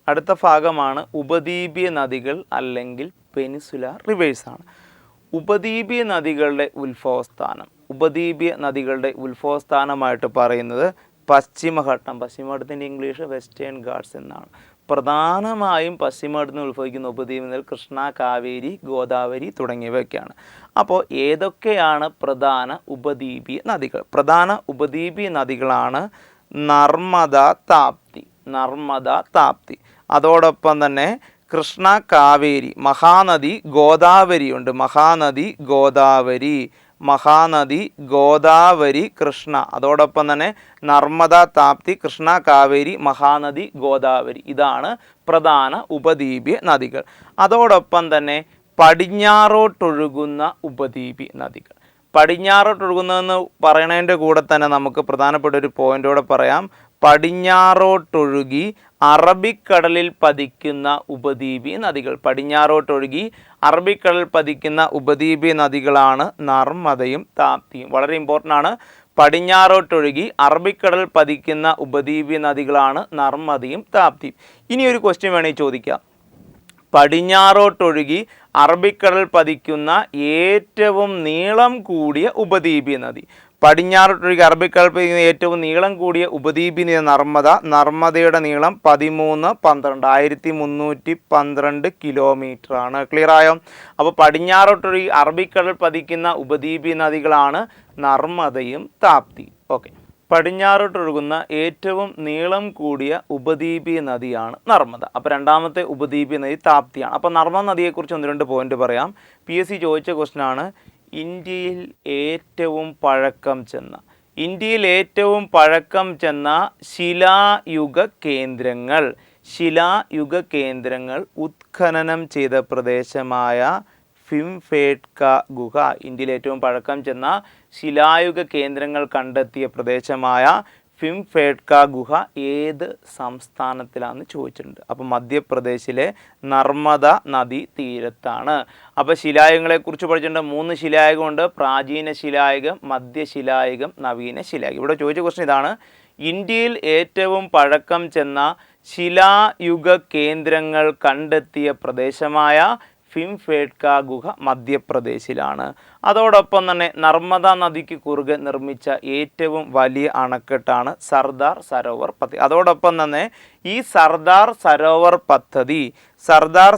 അടുത്ത ഭാഗമാണ് ഉപദ്വീപീയ നദികൾ അല്ലെങ്കിൽ പെനിസുലാർ റിവേഴ്സാണ്. ഉപദ്വീപീയ നദികളുടെ ഉത്ഭവസ്ഥാനമായിട്ട് പറയുന്നത് പശ്ചിമഘട്ടത്തിൻ്റെ ഇംഗ്ലീഷ് വെസ്റ്റേൺ ഗാട്സ് എന്നാണ്. പ്രധാനമായും പശ്ചിമഘട്ടത്തിൽ നിന്ന് ഉത്ഭവിക്കുന്ന ഉപദ്വീപ നദികൾ കൃഷ്ണ, കാവേരി, ഗോദാവരി തുടങ്ങിയവയൊക്കെയാണ്. അപ്പോൾ ഏതൊക്കെയാണ് പ്രധാന ഉപദ്വീപീയ നദികൾ? പ്രധാന ഉപദ്വീപീയ നദികളാണ് നർമ്മദ, താപ്തി. അതോടൊപ്പം തന്നെ കൃഷ്ണ, കാവേരി, മഹാനദി, ഗോദാവരിയുണ്ട്. മഹാനദി, ഗോദാവരി, കൃഷ്ണ. അതോടൊപ്പം തന്നെ നർമ്മദ, താപ്തി, കൃഷ്ണ, കാവേരി, മഹാനദി, ഗോദാവരി. ഇതാണ് പ്രധാന ഉപദ്വീപീയ നദികൾ. അതോടൊപ്പം തന്നെ പടിഞ്ഞാറോട്ടൊഴുകുന്ന ഉപദ്വീപീയ നദികൾ. പടിഞ്ഞാറോട്ടൊഴുകുന്നതെന്ന് പറയണതിൻ്റെ കൂടെ തന്നെ നമുക്ക് പ്രധാനപ്പെട്ട ഒരു പോയിൻ്റോടെ പറയാം. പടിഞ്ഞാറോട്ടൊഴുകി അറബിക്കടലിൽ പതിക്കുന്ന ഉപദ്വീപീയ നദികളാണ് നർമ്മദയും താപ്തിയും. വളരെ ഇമ്പോർട്ടൻ്റ് ആണ്. പടിഞ്ഞാറോട്ടൊഴുകി അറബിക്കടൽ പതിക്കുന്ന ഉപദ്വീപീയ നദികളാണ് നർമ്മദയും താപ്തിയും. ഇനി ഒരു ക്വസ്റ്റ്യൻ വേണമെങ്കിൽ ചോദിക്കാം. പടിഞ്ഞാറോട്ടൊഴുകി അറബിക്കടൽ പതിക്കുന്ന ഏറ്റവും നീളം കൂടിയ ഉപദ്വീപീയ നദി. പടിഞ്ഞാറോട്ടൊഴുകി അറബിക്കടൽ പതിക്കുന്ന ഏറ്റവും നീളം കൂടിയ ഉപദ്വീപീയ നദി നർമ്മദയുടെ നീളം 1312 കിലോമീറ്റർ ആണ്. ക്ലിയർ ആയോ? അപ്പോൾ പടിഞ്ഞാറോട്ടൊഴുകി അറബിക്കടൽ പതിക്കുന്ന ഉപദ്വീപീയ നദികളാണ് നർമ്മദയും താപ്തിയും. ഓക്കെ, പടിഞ്ഞാറോട്ടൊഴുകുന്ന ഏറ്റവും നീളം കൂടിയ ഉപദ്വീപീയ നദിയാണ് നർമ്മദ. അപ്പോൾ രണ്ടാമത്തെ ഉപദ്വീപീയ നദി താപ്തിയാണ്. അപ്പോൾ നർമ്മദ നദിയെക്കുറിച്ച് 1-2 പോയിന്റ് പറയാം. PSC ചോദിച്ച ക്വസ്റ്റ്യൻ ആണ്. ഇന്ത്യയിൽ ഏറ്റവും പഴക്കം ചെന്ന ശിലായുഗ കേന്ദ്രങ്ങൾ ഉത്ഖനനം ചെയ്ത പ്രദേശമായ ഫിംഫേട്ക ഗുഹ. ഇന്ത്യയിൽ ഏറ്റവും പഴക്കം ചെന്ന ശിലായുഗ കേന്ദ്രങ്ങൾ കണ്ടെത്തിയ പ്രദേശമായ ഫിംഫേട്ക ഗുഹ ഏത് സംസ്ഥാനത്തിലാണെന്ന് ചോദിച്ചിട്ടുണ്ട്. അപ്പോൾ മധ്യപ്രദേശിലെ നർമ്മദ നദി തീരത്താണ്. അപ്പോൾ ശിലായുഗങ്ങളെക്കുറിച്ച് പഠിച്ചിട്ടുണ്ട്. 3 ശിലായുഗമുണ്ട്. പ്രാചീന ശിലായുഗം, മധ്യശിലായുഗം, നവീന ശിലായുഗം. ഇവിടെ ചോദിച്ച ക്വസ്റ്റ്യൻ ഇതാണ്. ഇന്ത്യയിൽ ഏറ്റവും പഴക്കം ചെന്ന ശിലായുഗ കേന്ദ്രങ്ങൾ കണ്ടെത്തിയ പ്രദേശമായ ഫിംഫേട്ക ഗുഹ മധ്യപ്രദേശിലാണ്. അതോടൊപ്പം തന്നെ നർമ്മദ നദിക്ക് കുറുകെ നിർമ്മിച്ച ഏറ്റവും വലിയ അണക്കെട്ടാണ് സർദാർ സരോവർ പദ്ധതി. അതോടൊപ്പം തന്നെ ഈ സർദാർ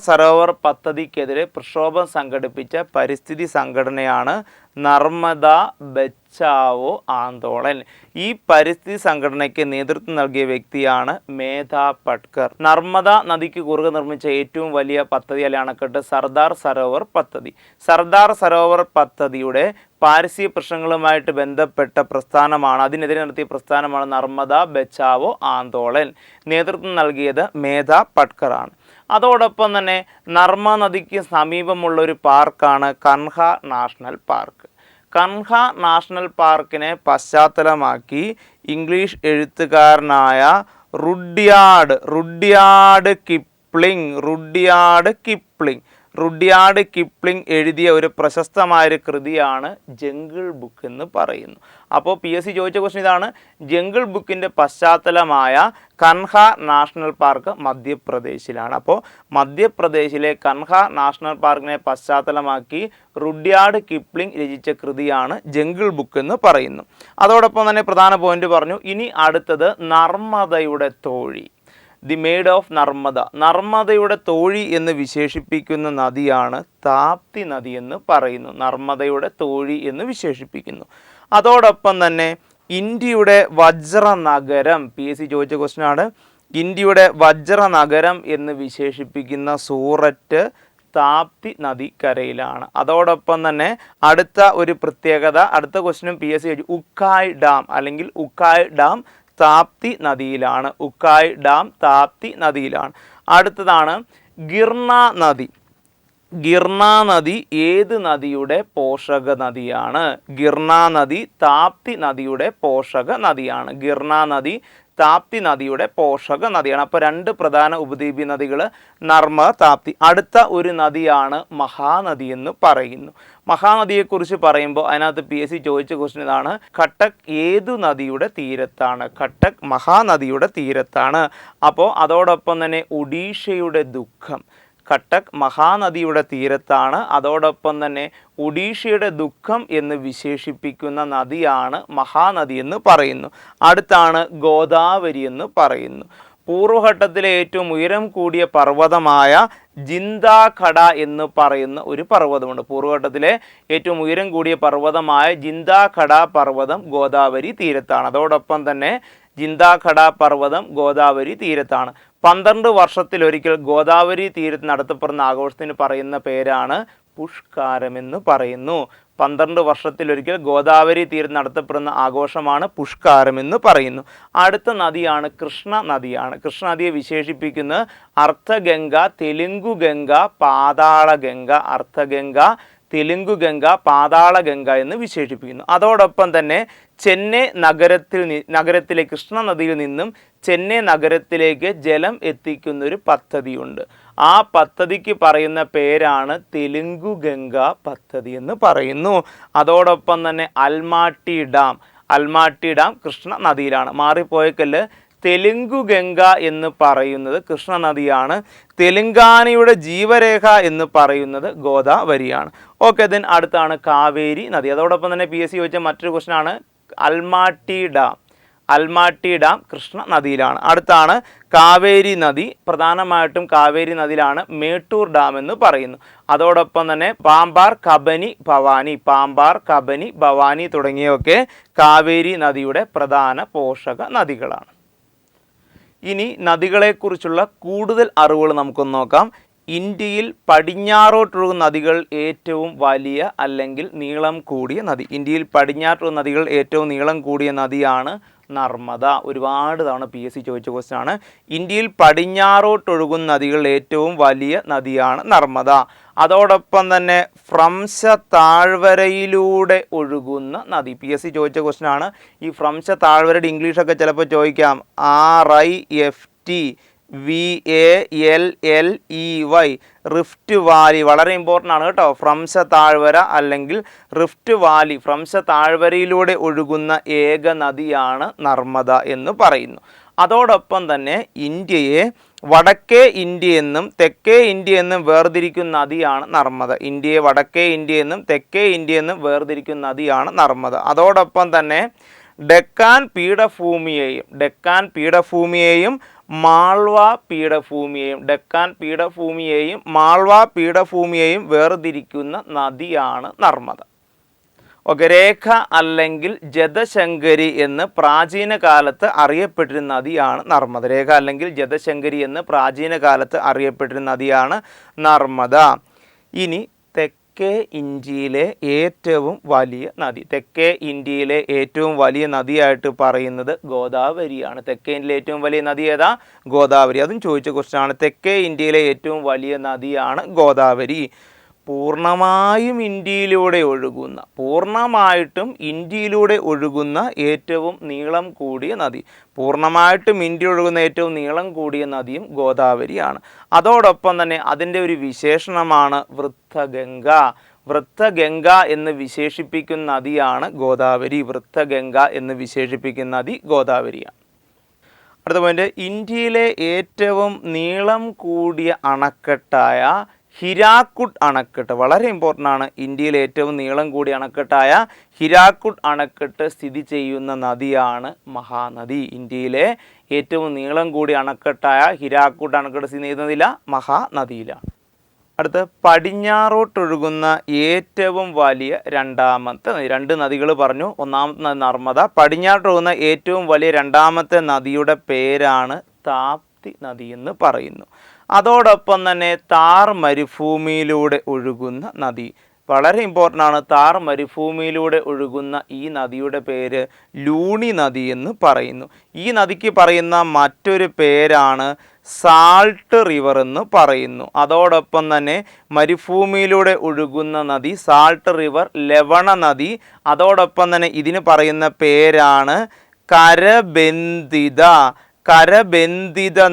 സരോവർ പദ്ധതിക്കെതിരെ പ്രക്ഷോഭം സംഘടിപ്പിച്ച പരിസ്ഥിതി സംഘടനയാണ് നർമ്മദ ബച്ചാവോ ആന്തോളൻ. ഈ പരിസ്ഥിതി സംഘടനയ്ക്ക് നേതൃത്വം നൽകിയ വ്യക്തിയാണ് മേധാ പട്കർ. നർമ്മദ നദിക്ക് കുറുകെ നിർമ്മിച്ച ഏറ്റവും വലിയ പദ്ധതി അല്ലെ അണക്കെട്ട് സർദാർ സരോവർ പദ്ധതിയുടെ പാരിസ്ഥിതിക പ്രശ്നങ്ങളുമായിട്ട് ബന്ധപ്പെട്ട അതിനെതിരെ നടത്തിയ പ്രസ്ഥാനമാണ് നർമ്മദ ബച്ചാവോ ആന്തോളൻ. നേതൃത്വം നൽകിയത് മേധാ പട്കറാണ്. അതോടൊപ്പം തന്നെ നർമ്മദ നദിക്ക് സമീപമുള്ള ഒരു പാർക്കാണ് Kanha national park. Kanha national പാർക്കിനെ പശ്ചാത്തലമാക്കി ഇംഗ്ലീഷ് എഴുത്തുകാരനായ റുഡ്യാർഡ് കിപ്ലിംഗ് എഴുതിയ ഒരു പ്രശസ്തമായൊരു കൃതിയാണ് ജംഗിൾ ബുക്ക് എന്ന് പറയുന്നു. അപ്പോൾ PSC ചോദിച്ച ക്വസ്റ്റ്യൻ ഇതാണ്. ജംഗിൾ ബുക്കിൻ്റെ പശ്ചാത്തലമായ കൻഹ നാഷണൽ പാർക്ക് മധ്യപ്രദേശിലാണ്. അപ്പോൾ മധ്യപ്രദേശിലെ കൻഹ നാഷണൽ പാർക്കിനെ പശ്ചാത്തലമാക്കി റുഡ്യാർഡ് കിപ്ലിംഗ് രചിച്ച കൃതിയാണ് ജംഗിൾ ബുക്ക് എന്ന് പറയുന്നു. അതോടൊപ്പം തന്നെ പ്രധാന പോയിന്റ് പറഞ്ഞു. ഇനി അടുത്തത് നർമ്മദയുടെ തോഴി, ദി മെയ്ഡ് ഓഫ് നർമ്മദ. നർമ്മദയുടെ തോഴി എന്ന് വിശേഷിപ്പിക്കുന്ന നദിയാണ് താപ്തി നദി എന്ന് പറയുന്നു. നർമ്മദയുടെ തോഴി എന്ന് വിശേഷിപ്പിക്കുന്നു. അതോടൊപ്പം തന്നെ ഇന്ത്യയുടെ വജ്രനഗരം, PSC ചോദിച്ച ക്വസ്റ്റ്യൻ ആണ്. ഇന്ത്യയുടെ വജ്രനഗരം എന്ന് വിശേഷിപ്പിക്കുന്ന സൂററ്റ് താപ്തി നദിക്കരയിലാണ്. അതോടൊപ്പം തന്നെ അടുത്ത ഒരു പ്രത്യേകത, അടുത്ത ക്വസ്റ്റ്യനും PSC ഉക്കായ് ഡാം താപ്തി നദിയിലാണ്. അടുത്തതാണ് ഗിർന നദി. ഗിർന നദി ഏത് നദിയുടെ പോഷക നദിയാണ്? ഗിർന നദി താപ്തി നദിയുടെ പോഷക നദിയാണ്. ഗിർന നദി താപ്തി നദിയുടെ പോഷക നദിയാണ്. അപ്പോൾ 2 പ്രധാന ഉപദ്വീപി നദികൾ നർമ്മദ, താപ്തി. അടുത്ത ഒരു നദിയാണ് മഹാനദി എന്ന് പറയുന്നു. മഹാനദിയെക്കുറിച്ച് പറയുമ്പോൾ അതിനകത്ത് PSC ചോദിച്ച ക്വസ്റ്റ്യൻ ഇതാണ്: കട്ടക്ക് ഏതു നദിയുടെ തീരത്താണ്? കട്ടക്ക് മഹാനദിയുടെ തീരത്താണ്. അപ്പോൾ അതോടൊപ്പം തന്നെ ഒഡീഷയുടെ ദുഃഖം കട്ടക്ക് മഹാനദിയുടെ തീരത്താണ്. അതോടൊപ്പം തന്നെ ഒഡീഷയുടെ ദുഃഖം എന്ന് വിശേഷിപ്പിക്കുന്ന നദിയാണ് മഹാനദി എന്ന് പറയുന്നു. അടുത്താണ് ഗോദാവരി എന്ന് പറയുന്നു. പൂർവ്വഘട്ടത്തിലെ ഏറ്റവും ഉയരം കൂടിയ പർവ്വതമായ ജിന്ദാഖഡ എന്ന് പറയുന്ന ഒരു പർവ്വതമുണ്ട്. പൂർവ്വഘട്ടത്തിലെ ഏറ്റവും ഉയരം കൂടിയ പർവ്വതമായ ജിന്ദാഖഡ പർവ്വതം ഗോദാവരി തീരത്താണ്. അതോടൊപ്പം തന്നെ ജിന്ദാഖഡ പർവ്വതം ഗോദാവരി തീരത്താണ്. 12 വർഷത്തിലൊരിക്കൽ ഗോദാവരി തീരത്ത് നടത്തപ്പെടുന്ന ആഘോഷത്തിന് പറയുന്ന പേരാണ് പുഷ്കാരം എന്ന് പറയുന്നു. 12 വർഷത്തിലൊരിക്കൽ ഗോദാവരി തീരത്ത് നടത്തപ്പെടുന്ന ആഘോഷമാണ് പുഷ്കാരം എന്ന് പറയുന്നു. അടുത്ത നദിയാണ് കൃഷ്ണ നദിയാണ്. കൃഷ്ണ നദിയെ വിശേഷിപ്പിക്കുന്നത് അർത്ഥഗംഗ, തെലുങ്കു ഗംഗ, പാതാള ഗംഗ. അർത്ഥഗംഗ, തെലുങ്കു ഗംഗ, പാതാള ഗംഗ എന്ന് വിശേഷിപ്പിക്കുന്നു. അതോടൊപ്പം തന്നെ ചെന്നൈ നഗരത്തിലെ കൃഷ്ണ നദിയിൽ നിന്നും ചെന്നൈ നഗരത്തിലേക്ക് ജലം എത്തിക്കുന്നൊരു പദ്ധതിയുണ്ട്. ആ പദ്ധതിക്ക് പറയുന്ന പേരാണ് തെലുങ്കു ഗംഗ പദ്ധതി എന്ന് പറയുന്നു. അതോടൊപ്പം തന്നെ അൽമാട്ടി ഡാം കൃഷ്ണ നദിയിലാണ്. മാറിപ്പോയക്കല്ല്. തെലുങ്കു ഗംഗ എന്ന് പറയുന്നത് കൃഷ്ണ നദിയാണ്. തെലുങ്കാനയുടെ ജീവരേഖ എന്ന് പറയുന്നത് ഗോദാവരിയാണ്. ഓക്കെ, ദെൻ അടുത്താണ് കാവേരി നദി. അതോടൊപ്പം തന്നെ PSC ചോദിച്ച മറ്റൊരു ക്വസ്റ്റൻ ആണ് അൽമാട്ടി ഡാം കൃഷ്ണ നദിയിലാണ്. അടുത്താണ് കാവേരി നദി. പ്രധാനമായിട്ടും കാവേരി നദിയിലാണ് മേട്ടൂർ ഡാം എന്ന് പറയുന്നു. അതോടൊപ്പം തന്നെ പാമ്പാർ, കബനി, ഭവാനി തുടങ്ങിയവയൊക്കെ കാവേരി നദിയുടെ പ്രധാന പോഷക നദികളാണ്. ഇനി നദികളെക്കുറിച്ചുള്ള കൂടുതൽ അറിവുകൾ നമുക്കൊന്ന് നോക്കാം. ഇന്ത്യയിൽ പടിഞ്ഞാറോട്ടൊഴുകുന്ന നദികൾ ഏറ്റവും വലിയ അല്ലെങ്കിൽ നീളം കൂടിയ നദി. ഇന്ത്യയിൽ പടിഞ്ഞാറോട്ടൊഴുകുന്ന നദികൾ ഏറ്റവും നീളം കൂടിയ നദിയാണ് നർമ്മദ. ഒരുപാട് തവണ PSC ചോദിച്ച ക്വസ്റ്റ്യൻ ആണ്. ഇന്ത്യയിൽ പടിഞ്ഞാറോട്ടൊഴുകുന്ന നദികൾ ഏറ്റവും വലിയ നദിയാണ് നർമ്മദ. അതോടൊപ്പം തന്നെ ഫ്രംശ താഴ്വരയിലൂടെ ഒഴുകുന്ന നദി. PSC ചോദിച്ച ക്വസ്റ്റ്യൻ ആണ്. ഈ ഫ്രംശ താഴ്വരയുടെ ഇംഗ്ലീഷൊക്കെ ചിലപ്പോൾ ചോദിക്കാം. RIFT VALLEY rift Valley. വളരെ ഇമ്പോർട്ടൻ്റ് ആണ് കേട്ടോ. ഫ്രംശ താഴ്വര അല്ലെങ്കിൽ റിഫ്റ്റ് വാലി. ഫ്രംശ താഴ്വരയിലൂടെ ഒഴുകുന്ന ഏക നദിയാണ് നർമ്മദ എന്ന് പറയുന്നു. അതോടൊപ്പം തന്നെ ഇന്ത്യയെ വടക്കേ ഇന്ത്യ എന്നും തെക്കേ ഇന്ത്യ എന്നും വേർതിരിക്കുന്ന നദിയാണ് നർമ്മദ. ഇന്ത്യയെ വടക്കേ ഇന്ത്യ എന്നും തെക്കേ ഇന്ത്യ എന്നും വേർതിരിക്കുന്ന നദിയാണ് നർമ്മദ. അതോടൊപ്പം തന്നെ ഡെക്കാൻ പീഠഭൂമിയെയും മാൾവ പീഠഭൂമിയെയും വേർതിരിക്കുന്ന നദിയാണ് നർമ്മദ. ഓക്കെ, രേഖ അല്ലെങ്കിൽ ജതശങ്കരി എന്ന് പ്രാചീന കാലത്ത് അറിയപ്പെട്ടിരുന്ന നദിയാണ് നർമ്മദ. രേഖ അല്ലെങ്കിൽ ജതശങ്കരി എന്ന് പ്രാചീന കാലത്ത് അറിയപ്പെട്ടിരുന്ന നദിയാണ് നർമ്മദ. ഇനി തെക്കേ ഇന്ത്യയിലെ ഏറ്റവും വലിയ നദി. തെക്കേ ഇന്ത്യയിലെ ഏറ്റവും വലിയ നദിയായിട്ട് പറയുന്നത് ഗോദാവരിയാണ്. തെക്കേ ഇന്ത്യയിലെ ഏറ്റവും വലിയ നദി ഏതാ? ഗോദാവരി. അതും ചോദിച്ച ക്വസ്റ്റ്യൻ ആണ്. തെക്കേ ഇന്ത്യയിലെ ഏറ്റവും വലിയ നദിയാണ് ഗോദാവരി. പൂർണ്ണമായിട്ടും ഇന്ത്യയിലൂടെ ഒഴുകുന്ന ഏറ്റവും നീളം കൂടിയ നദി. ഏറ്റവും നീളം കൂടിയ നദിയും ഗോദാവരിയാണ്. അതോടൊപ്പം തന്നെ അതിൻ്റെ ഒരു വിശേഷണമാണ് വൃദ്ധഗംഗ. വൃദ്ധഗംഗ എന്ന് വിശേഷിപ്പിക്കുന്ന നദിയാണ് ഗോദാവരി. വൃദ്ധഗംഗ എന്ന് വിശേഷിപ്പിക്കുന്ന നദി ഗോദാവരിയാണ്. അടുത്ത പോയിന്റ്, ഇന്ത്യയിലെ ഏറ്റവും നീളം കൂടിയ അണക്കെട്ടായ ഹിരാക്കുഡ് അണക്കെട്ട്. വളരെ ഇമ്പോർട്ടൻ്റ് ആണ്. ഇന്ത്യയിലെ ഏറ്റവും നീളം കൂടിയ അണക്കെട്ടായ ഹിരാക്കുഡ് അണക്കെട്ട് സ്ഥിതി ചെയ്യുന്ന നദിയാണ് മഹാനദി. ഇന്ത്യയിലെ ഏറ്റവും നീളം കൂടിയ അണക്കെട്ടായ ഹിരാക്കുഡ് അണക്കെട്ട് സ്ഥിതി ചെയ്യുന്നതില്ല മഹാനദിയിലാണ്. അടുത്ത് പടിഞ്ഞാറോട്ടൊഴുകുന്ന ഏറ്റവും വലിയ രണ്ടാമത്തെ നദി. 2 നദികൾ പറഞ്ഞു. ഒന്നാമത്തെ നദി നർമ്മദ. പടിഞ്ഞാറോട്ടൊഴുകുന്ന ഏറ്റവും വലിയ രണ്ടാമത്തെ നദിയുടെ പേരാണ് താപ്തി നദി എന്ന് പറയുന്നു. അതോടൊപ്പം തന്നെ താർ മരുഭൂമിയിലൂടെ ഒഴുകുന്ന നദി. വളരെ ഇമ്പോർട്ടൻ്റ് ആണ്. താർ മരുഭൂമിയിലൂടെ ഒഴുകുന്ന ഈ നദിയുടെ പേര് ലൂണി നദി എന്ന് പറയുന്നു. ഈ നദിക്ക് പറയുന്ന മറ്റൊരു പേരാണ് സാൾട്ട് റിവർ എന്ന് പറയുന്നു. അതോടൊപ്പം തന്നെ മരുഭൂമിയിലൂടെ ഒഴുകുന്ന നദി സാൾട്ട് റിവർ, ലവണ നദി. അതോടൊപ്പം തന്നെ ഇതിന് പറയുന്ന പേരാണ് കരബന്ധിത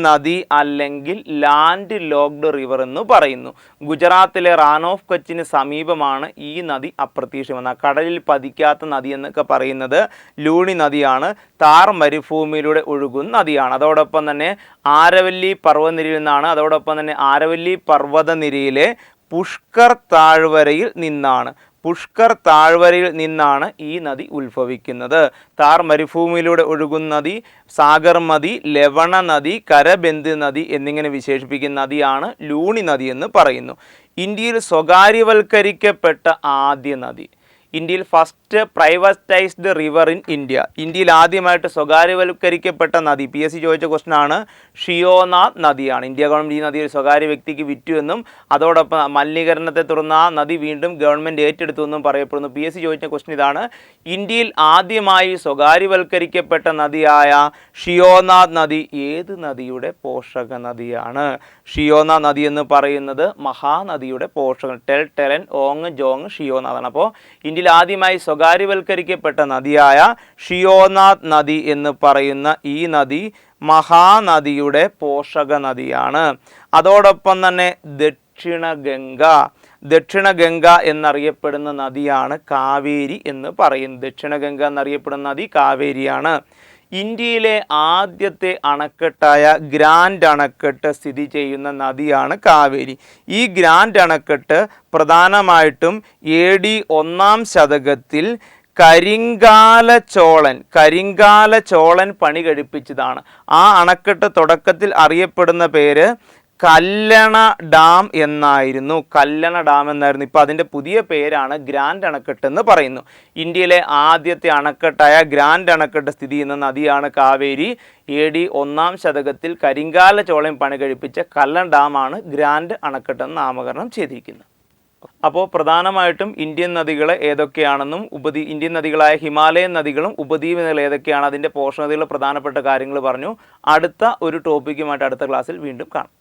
നദി അല്ലെങ്കിൽ ലാൻഡ് ലോക്ക്ഡ് റിവർ എന്ന് പറയുന്നു. ഗുജറാത്തിലെ റാൻ ഓഫ് കച്ചിന് സമീപമാണ് ഈ നദി അപ്രത്യക്ഷമെന്ന കടലിൽ പതിക്കാത്ത നദി എന്നൊക്കെ പറയുന്നത് ലൂണി നദിയാണ്. താർ മരുഭൂമിയിലൂടെ ഒഴുകുന്ന നദിയാണ്. അതോടൊപ്പം തന്നെ ആരവല്ലി പർവ്വതനിരയിൽ നിന്നാണ്. അതോടൊപ്പം തന്നെ ആരവല്ലി പർവ്വതനിരയിലെ പുഷ്കർ താഴ്വരയിൽ നിന്നാണ് ഈ നദി ഉത്ഭവിക്കുന്നത്. താർ മരുഭൂമിയിലൂടെ ഒഴുകുന്ന നദി സാഗർ നദി, ലവണ നദി, കരബന്ധിത നദി എന്നിങ്ങനെ വിശേഷിപ്പിക്കുന്ന നദിയാണ് ലൂണി നദി എന്ന് പറയുന്നു. ഇന്ത്യയിൽ സ്വകാര്യവൽക്കരിക്കപ്പെട്ട ആദ്യ നദി, ഇന്ത്യയിൽ first privatised river in India, ഇന്ത്യയിൽ ആദ്യമായിട്ട് സ്വകാര്യവൽക്കരിക്കപ്പെട്ട നദി PSC ചോദിച്ച ക്വസ്റ്റൻ ആണ്. ഷിയോനാഥ് നദിയാണ്. ഇന്ത്യ ഗവൺമെൻറ് ഈ നദി ഒരു സ്വകാര്യ വ്യക്തിക്ക് വിറ്റു എന്നും അതോടൊപ്പം മലിനീകരണത്തെ തുടർന്ന് ആ നദി വീണ്ടും ഗവൺമെൻറ് ഏറ്റെടുത്തു എന്നും പറയപ്പെടുന്നു. PSC ചോദിച്ച ക്വസ്റ്റൻ ഇതാണ്. ഇന്ത്യയിൽ ആദ്യമായി സ്വകാര്യവൽക്കരിക്കപ്പെട്ട നദിയായ ഷിയോനാഥ് നദി ഏത് നദിയുടെ പോഷക നദിയാണ്? ഷിയോനാഥ് നദി എന്ന് പറയുന്നത് മഹാനദിയുടെ പോഷകം. ടെലൻ, ഓങ്, ജോങ്, ഷിയോനാഥാണ്. അപ്പോൾ ഇന്ത്യയിൽ ആദ്യമായി സ്വകാര്യവൽക്കരിക്കപ്പെട്ട നദിയായ ഷിയോനാഥ് നദി എന്ന് പറയുന്ന ഈ നദി മഹാനദിയുടെ പോഷക നദിയാണ്. അതോടൊപ്പം തന്നെ ദക്ഷിണഗംഗ എന്നറിയപ്പെടുന്ന നദിയാണ് കാവേരി എന്ന് പറയുന്നത്. ദക്ഷിണഗംഗ എന്നറിയപ്പെടുന്ന നദി കാവേരിയാണ്. ഇന്ത്യയിലെ ആദ്യത്തെ അണക്കെട്ടായ ഗ്രാൻഡ് അണക്കെട്ട് സ്ഥിതി ചെയ്യുന്ന നദിയാണ് കാവേരി. ഈ ഗ്രാൻഡ് അണക്കെട്ട് പ്രധാനമായിട്ടും AD 1-ാം ശതകത്തിൽ കരിങ്കാല ചോളൻ പണി കഴിപ്പിച്ചതാണ്. ആ അണക്കെട്ട് തുടക്കത്തിൽ അറിയപ്പെടുന്ന പേര് കല്ലണ ഡാം എന്നായിരുന്നു. ഇപ്പോൾ അതിൻ്റെ പുതിയ പേരാണ് ഗ്രാൻഡ് അണക്കെട്ട് എന്ന് പറയുന്നു. ഇന്ത്യയിലെ ആദ്യത്തെ അണക്കെട്ടായ ഗ്രാൻഡ് അണക്കെട്ട് സ്ഥിതി ചെയ്യുന്ന നദിയാണ് കാവേരി. AD 1-ാം ശതകത്തിൽ കരിങ്കാല ചോളൻ പണി കഴിപ്പിച്ച കല്ലണ ഡാമാണ് ഗ്രാൻഡ് അണക്കെട്ട് എന്ന് നാമകരണം ചെയ്തിരിക്കുന്നത്. അപ്പോൾ പ്രധാനമായിട്ടും ഇന്ത്യൻ നദികൾ ഏതൊക്കെയാണെന്നും ഇന്ത്യൻ നദികളായ ഹിമാലയൻ നദികളും ഉപദ്വീപ് നദികൾ ഏതൊക്കെയാണ്, അതിൻ്റെ പോഷക നദികളുടെ പ്രധാനപ്പെട്ട കാര്യങ്ങൾ പറഞ്ഞു. അടുത്ത ഒരു ടോപ്പിക്കുമായിട്ട് അടുത്ത ക്ലാസ്സിൽ വീണ്ടും കാണാം.